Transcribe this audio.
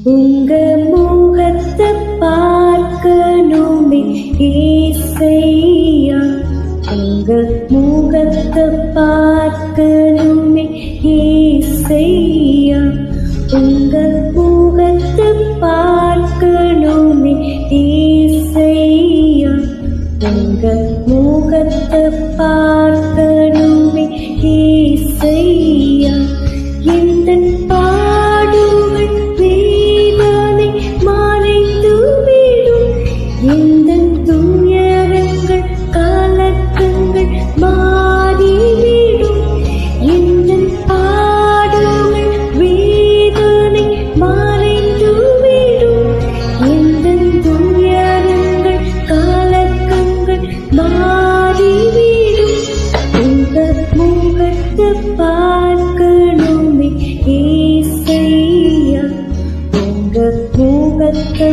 உங்க முகத்தை பார்க்கணுமே ஏசையா, உங்க முகத்தை பார்க்கணுமே ஏசையா, உங்க முகத்தை பார்க்கணுமே ஏசையா, உங்க முகத்தை பார்க்கணுமே ஏசையா. எந்த பாடுகள் வேதனை மறைத்துவிடும், எந்த துயரங்கள் கலக்கங்கள் மாறிவிடும், எந்த பாடுகள் வேதனை மறைத்துவிடும், எந்த துயரங்கள் கலக்கங்கள் மாறிவிடும். உங்க முகத்தை பார்க்கணுமே ஏசையா, உங்க முகத்தை